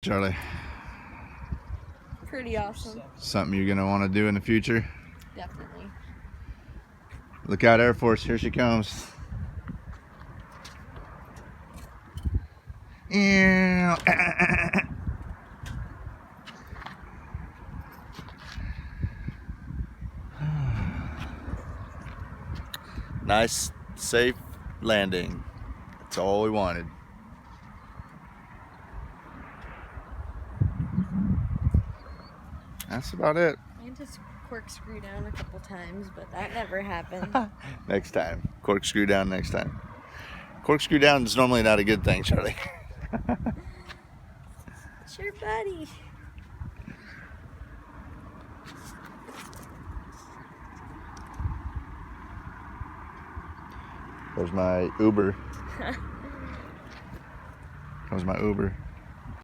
Charlie? Pretty awesome. Something you're gonna want to do in the future? Definitely. Look out, Air Force, here she comes. Nice, safe landing. That's all we wanted. That's about it. I just corkscrew down a couple times, but that never happened. Next time. Corkscrew down next time. Corkscrew down is normally not a good thing, Charlie. Sure, buddy. There's my Uber. That was my Uber.